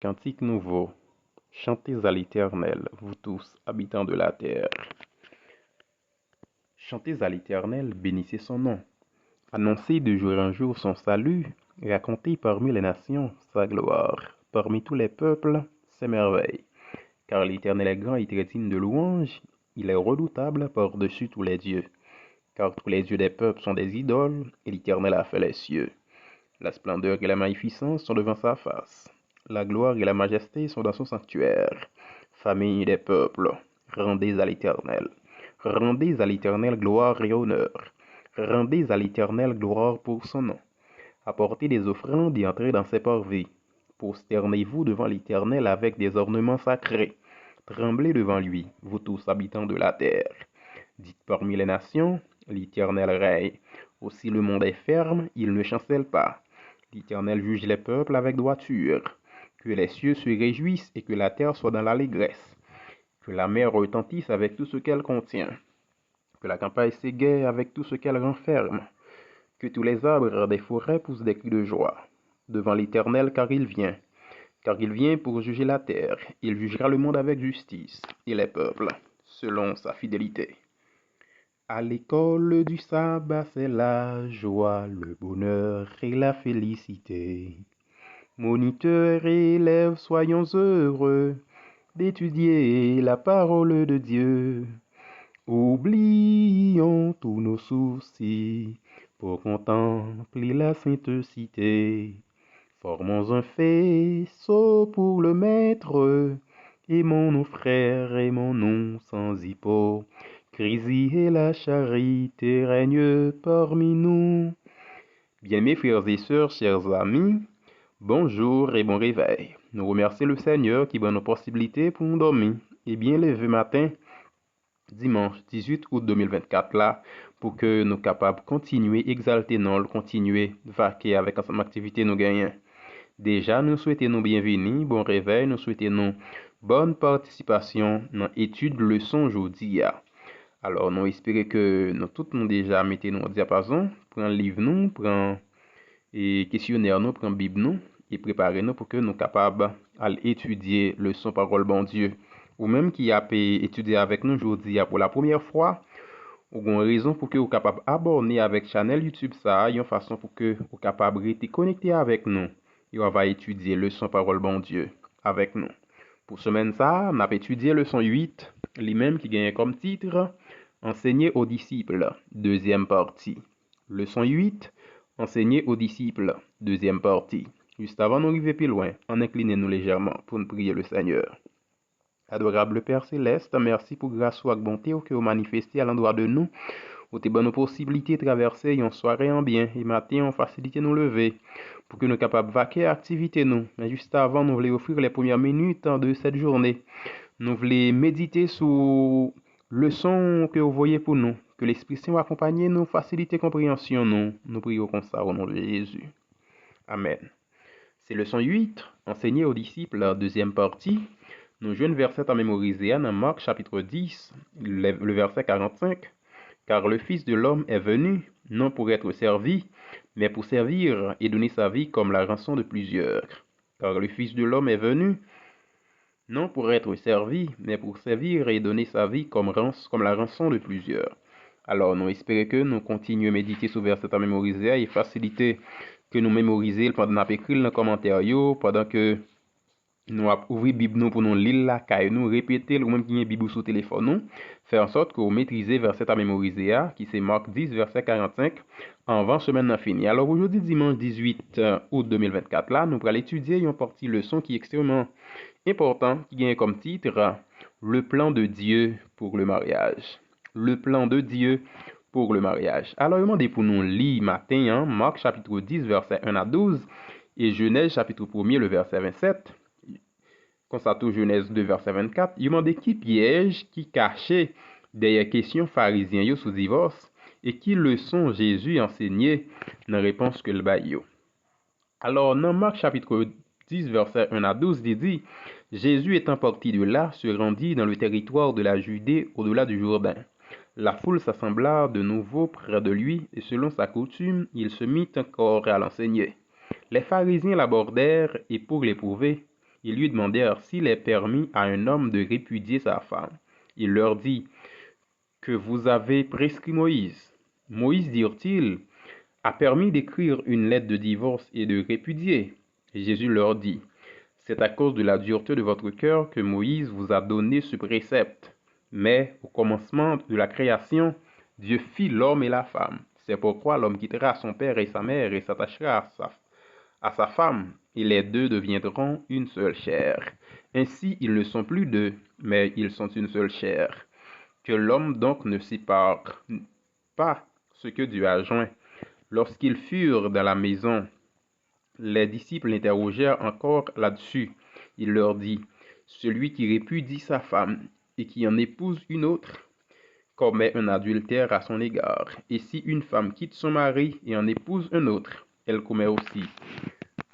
Cantique nouveau. Chantez à l'Éternel, vous tous, habitants de la terre. Chantez à l'Éternel, bénissez son nom. Annoncez de jour en jour son salut, racontez parmi les nations sa gloire, parmi tous les peuples ses merveilles. Car l'Éternel est grand et très digne de louange, il est redoutable par-dessus tous les dieux. Car tous les dieux des peuples sont des idoles, et l'Éternel a fait les cieux. La splendeur et la magnificence sont devant sa face. La gloire et la majesté sont dans son sanctuaire. Famille des peuples, rendez à l'Éternel. Rendez à l'Éternel gloire et honneur. Rendez à l'Éternel gloire pour son nom. Apportez des offrandes et entrez dans ses parvis. Prosternez-vous devant l'Éternel avec des ornements sacrés. Tremblez devant lui, vous tous habitants de la terre. Dites parmi les nations, l'Éternel règne. Aussi le monde est ferme, il ne chancelle pas. L'Éternel juge les peuples avec droiture. Que les cieux se réjouissent et que la terre soit dans l'allégresse. Que la mer retentisse avec tout ce qu'elle contient. Que la campagne s'égaie avec tout ce qu'elle renferme. Que tous les arbres des forêts poussent des cris de joie. Devant l'Éternel, car il vient. Car il vient pour juger la terre. Il jugera le monde avec justice et les peuples selon sa fidélité. À l'école du sabbat, c'est la joie, le bonheur et la félicité. Moniteurs et élèves, soyons heureux d'étudier la parole de Dieu. Oublions tous nos soucis pour contempler la sainte cité. Formons un faisceau pour le maître, aimons nos frères, aimons-nous sans hypocrisie et la charité règne parmi nous. Bien mes frères et sœurs, chers amis, bonjour et bon réveil. Nous remercions le Seigneur qui donne nos possibilités pour nous dormir. Et bien levé matin, dimanche 18 août 2024 là, pour que nous capables de continuer, exalter nous, continuer, vaquer avec ensemble activité nous gagnons. Déjà, nous souhaitons nous bienvenue, bon réveil, nous souhaitons nous bonne participation dans l'étude leçon aujourd'hui. Alors, nous espérons que nous tous nous déjà mettez nous au diapason, prendre livre nous, prendre et questionnaire nous, prendre Bible nous et préparer nous pour que nous capables d'étudier leçon parole bon Dieu. Ou même qui a étudié avec nous aujourd'hui pour la première fois, ou une raison pour que vous capable abonner avec channel YouTube ça, une façon pour que vous capable rester connecté avec nous et on va étudier leçon parole bon Dieu avec nous. Pour semaine ça, on a étudié leçon 8, lui-même qui gagne comme titre enseigner aux disciples, deuxième partie. Leçon 8, enseigner aux disciples, deuxième partie. Juste avant d'arriver plus loin, on inclinez-nous légèrement pour nous prier le Seigneur. Adorable Père Céleste, merci pour grâce ou bonté que vous manifestez à l'endroit de nous, où te bonnes possibilités de traverser une soirée en bien et matin en facilité nous lever, pour que nous capables de vaquer activité nous. Mais juste avant, nous voulons offrir les premières minutes de cette journée. Nous voulons méditer sur leçon que vous voyez pour nous, que l'Esprit Saint accompagne nous, faciliter compréhension nous. Nous prions comme ça au nom de Jésus. Amen. C'est leçon 8, enseigner aux disciples, la deuxième partie. Nous jouons un verset à mémoriser dans Marc chapitre 10, le verset 45. Car le Fils de l'homme est venu, non pour être servi, mais pour servir et donner sa vie comme la rançon de plusieurs. Car le Fils de l'homme est venu, non pour être servi, mais pour servir et donner sa vie comme la rançon de plusieurs. Alors, nous espérons que nous continuons à méditer sur le verset à mémoriser et faciliter que nous mémoriser pendant qu'on écrit dans les commentaires, pendant que nous avons ouvert la Bible pour nous lire la caille, nous répéter, ou même qui est Bible sur le téléphone, nous, faire en sorte que vous maîtrisez le verset à mémoriser, qui c'est Marc 10, verset 45, avant semaine finie. Alors aujourd'hui, dimanche 18 août 2024, là, nous allons étudier une partie leçon qui est extrêmement important, qui gagne comme titre le plan de Dieu pour le mariage. Le plan de Dieu pour le mariage. Alors, demandez pour nous lire matin, Marc chapitre 10, verset 1 à 12, et Genèse chapitre 1er, le verset 27. Constato Genèse 2, verset 24. Il demande qui piège, qui cachait derrière question pharisien sous divorce, et qui leçon Jésus enseigné dans réponse que le bail. Alors, dans Marc chapitre 10, verset 1 à 12, il dit, Jésus étant parti de là, se rendit dans le territoire de la Judée au-delà du Jourdain. La foule s'assembla de nouveau près de lui, et selon sa coutume, il se mit encore à l'enseigner. Les pharisiens l'abordèrent, et pour l'éprouver, Ils lui demandèrent s'il est permis à un homme de répudier sa femme. Il leur dit, que vous avez prescrit Moïse. Moïse, dirent-ils, a permis d'écrire une lettre de divorce et de répudier. Et Jésus leur dit, c'est à cause de la dureté de votre cœur que Moïse vous a donné ce précepte. Mais au commencement de la création, Dieu fit l'homme et la femme. C'est pourquoi l'homme quittera son père et sa mère et s'attachera à sa femme, et les deux deviendront une seule chair. Ainsi, ils ne sont plus deux, mais ils sont une seule chair. Que l'homme donc ne sépare pas ce que Dieu a joint. Lorsqu'ils furent dans la maison, les disciples l'interrogèrent encore là-dessus. Il leur dit, celui qui répudie sa femme et qui en épouse une autre commet un adultère à son égard. Et si une femme quitte son mari et en épouse un autre, elle commet aussi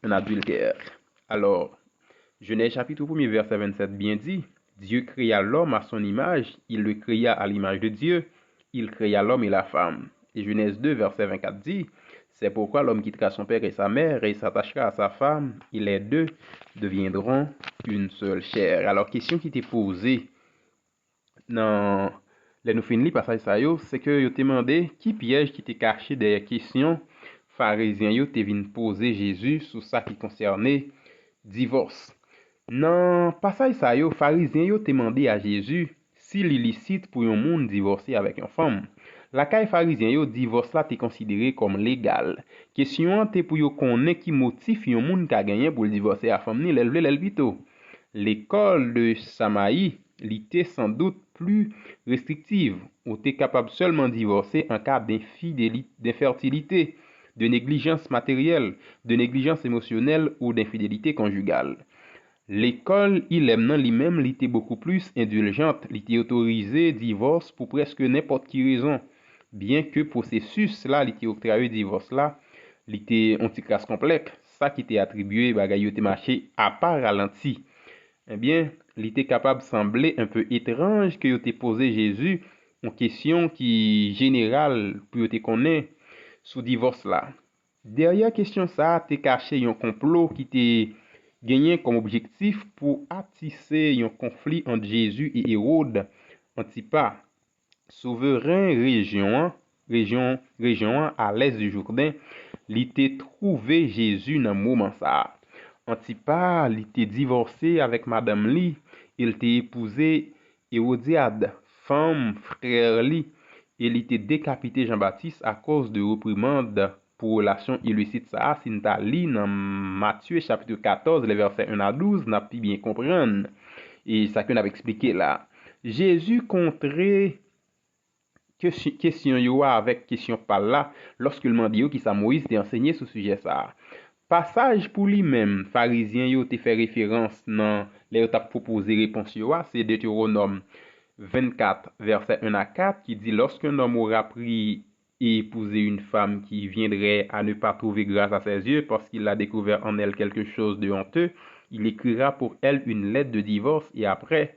un adultère. Alors, Genèse chapitre 1 verset 27 bien dit, Dieu créa l'homme à son image, il le créa à l'image de Dieu, il créa l'homme et la femme. Et Genèse 2 verset 24 dit, c'est pourquoi l'homme quittera son père et sa mère et s'attachera à sa femme, et les deux deviendront une seule chair. Alors, question qui t'est posée dans les nous finissons passage ça yo, c'est que yo te demandé qui piège qui t'est caché des questions pharisiens yo te vinn poser Jésus sur ça qui concernait divorce. Dans passage ça yo, pharisiens yo te demandé à Jésus s'il est licite pour un monde divorcer avec une femme. La caille pharisien yo divorce là te considéré comme légal. Question te pour yo connaître qui motif un monde qui a gagné pour divorcer à femme ni l'el plutôt. L'école de Samaï l'était sans doute plus restrictive, ou t'es capable seulement divorcer en cas d'infertilité, de négligence matérielle, de négligence émotionnelle ou d'infidélité conjugale. L'école, il aime lui-même, l'était beaucoup plus indulgente, l'était autorisé divorce pour presque n'importe qui raison, bien que processus là, l'était octroyé divorce là, l'était un petit classe complexe, ça qui était attribué, bagay était marché à part ralenti. Eh bien, il était capable de sembler un peu étrange que tu posé Jésus une question qui générale pour te connaître sous divorce là. Derrière question ça, t'es caché un complot qui t'est gagné comme objectif pour attiser un conflit entre Jésus et Hérode Antipas, souverain région à l'est du Jourdain, il était trouvé Jésus dans le moment ça. Antipas, il était divorcé avec Madame Li, il était épousé Hérodiade, femme frère Li, et il était décapité Jean-Baptiste à cause de reprimandes pour relation illicite ça, si nous li dans Matthieu chapitre 14, les versets 1 à 12, n'a pas bien comprendre. Et ça que nous avons expliqué là. Jésus contrait question yo avec question par là lorsque le mandi qui sa Moïse t'a enseigné ce sujet ça. Passage pour lui-même, pharisien yo te fait référence dans les t'a proposé réponse yo, c'est Deutéronome 24 verset 1 à 4 qui dit lorsqu'un homme aura pris et épousé une femme qui viendrait à ne pas trouver grâce à ses yeux parce qu'il a découvert en elle quelque chose de honteux, il écrira pour elle une lettre de divorce et après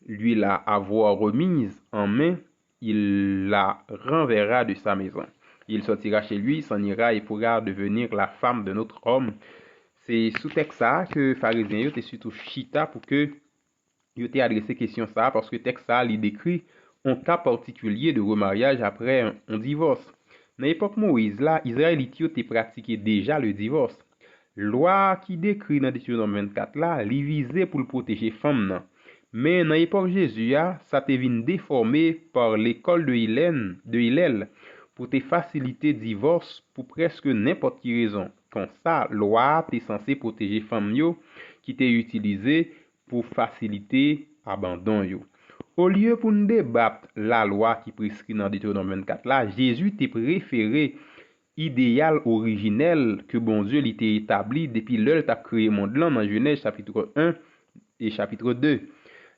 lui la avoir remise en main, il la renverra de sa maison. Il sortira chez lui, s'en ira et pourra devenir la femme d'un autre homme. C'est sous texte ça que pharisien yo te surtout chita pour que yo te adressé question ça parce que texte ça il décrit un cas particulier de remariage après un divorce. Dans l'époque Moïse là, Israélite yo te pratiqué déjà le divorce. Loi qui décrit dans Deutéronome 24 là, li visait pour le protéger femme nan. Mais dans l'époque Jésus, ça te vient déformé par l'école de Hillel pour te faciliter divorce pour presque n'importe quelle raison. Comme ça, loi t'es censé protéger femme yo qui t'est utilisé pour faciliter abandon yo. Au lieu pour nous débattre la loi qui prescrit dans Deutéronome 24 là, Jésus t'a préféré idéal originel que bon Dieu l'était établi depuis l'heure t'a créé monde là dans Genèse chapitre 1 et chapitre 2.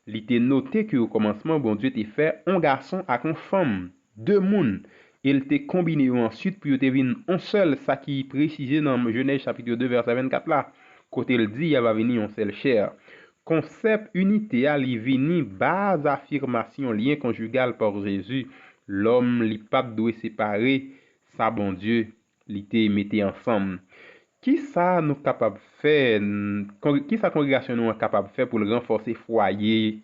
Il était noté que au commencement, bon Dieu t'a fait un garçon avec une femme, deux mouns. Il t'a combiné ensuite pour te venir un seul, ça qui est précisé dans Genèse chapitre 2 verset 24 là. Côté il dit, il va venir un seul chair. Concept unité à vini base affirmation lien conjugal par Jésus. L'homme li pas doit séparer, ça bon Dieu, il te metté ensemble. qui ça nous capable faire, qui sa congrégation nous est capable faire pour le renforcer foyer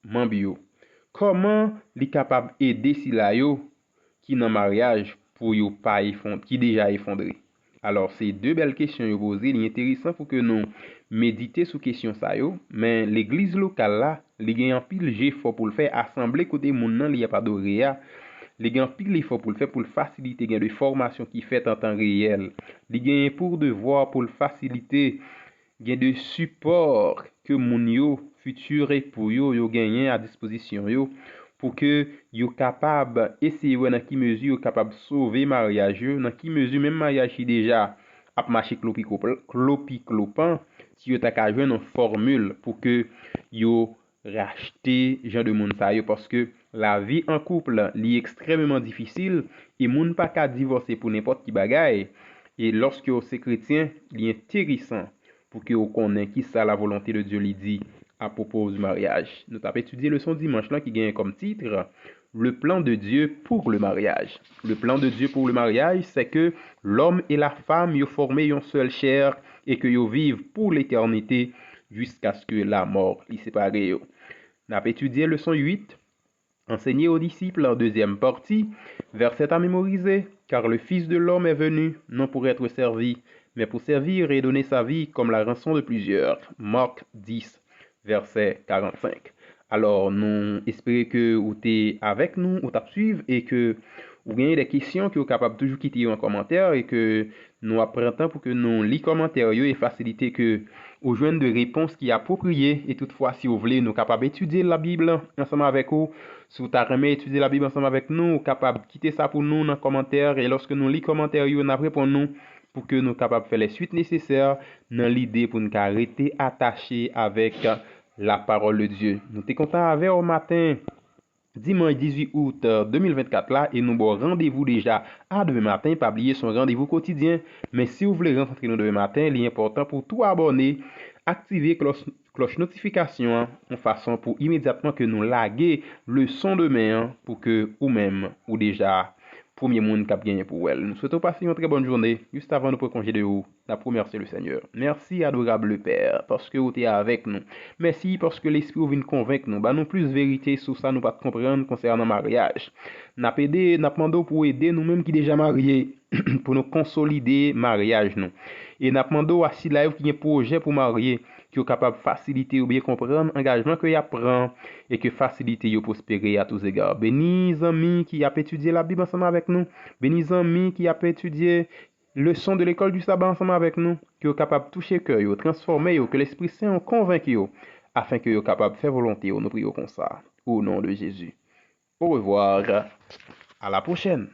membre yo? Comment li capable aider si la yo qui dans mariage pour yo pas qui déjà effondré? Alors, c'est deux belles questions yo posées, il est intéressant pour que nous méditer sur question ça yo, mais l'église locale là, li gen en pile effort pour le faire assembler côté moun nan li a pas adoré a. Li gen pile effort pour le faire pour le faciliter gen de formation qui fait en temps réel. Li gen pour devoir pour le faciliter gen de support que moun yo futur époux yo gagné à disposition yo pour que yo capable essayer dans qui mesure yo capable sauver mariage yo, dans qui mesure même mariage qui déjà a marché clopi clopan si yo ta ka joindre une formule pour que yo racheter genre de monde ça yo parce que la vie en couple est extrêmement difficile et moun pas ka divorcer pour n'importe qui bagaille et lorsque c'est chrétien, il est intéressant pour que vous connaissiez qui ça la volonté de Dieu lui dit à propos du mariage. Nous avons étudié le son dimanche là qui gagne comme titre le plan de Dieu pour le mariage. Le plan de Dieu pour le mariage, c'est que l'homme et la femme y formé une seule chair et que ils vivent pour l'éternité jusqu'à ce que la mort les sépare. Nous avons étudié le son 8, enseigné aux disciples en deuxième partie, verset à mémoriser, car le Fils de l'homme est venu, non pour être servi, mais pour servir et donner sa vie comme la rançon de plusieurs. Marc 10, verset 45. Alors, nous espérons que vous êtes avec nous, vous suivre et que vous avez des questions que vous êtes capable de toujours quitter en commentaire et que nous apprenons pour que nous les commentaires et faciliter que vous joignent de réponses qui appropriées. Et toutefois, si vous voulez, nous sommes capables d'étudier la Bible ensemble avec vous. Si vous avez étudier la Bible ensemble avec nous, vous êtes capable de quitter ça pour nous dans les commentaires. Et lorsque nous lisons les commentaires, nous répondons pour que nous soyons capables de faire les suites nécessaires dans l'idée pour nous arrêter attachés avec la parole de Dieu. Nous sommes contents avec au matin, dimanche 18 août 2024 là, et nous avons rendez-vous déjà à demain matin. Pas oublier son rendez-vous quotidien. Mais si vous voulez rencontrer nous demain matin, il est important pour tout abonner, activer cloche notification en façon pour immédiatement que nous laguer le son demain pour que ou même ou déjà premier monde qui a gagné pour elle. Nous souhaitons passer une très bonne journée. Juste avant de prendre congé de vous, nous remercier le Seigneur. Merci, adorable Père, parce que vous êtes avec nous. Merci parce que l'Esprit vient convaincre nous. Nous plus vérité sur ça, nous pas comprendre concernant le mariage. Nous demandons pour aider nous-mêmes qui déjà mariés, pour nous consolider mariage nous. Et nous demandons à si live qui a un projet pour marier, qui est capable de faciliter ou bien comprendre l'engagement que y apprend et que faciliter ou prospérer à tous égards. Bénis amis qui a étudié la Bible ensemble avec nous. Bénis amis qui a étudié leçon de l'école du sabbat ensemble avec nous, qui est capable de toucher cœur, transformer, que l'Esprit Saint convainc afin que vous capable de faire volonté. Nous prions comme ça au nom de Jésus. Au revoir. À la prochaine.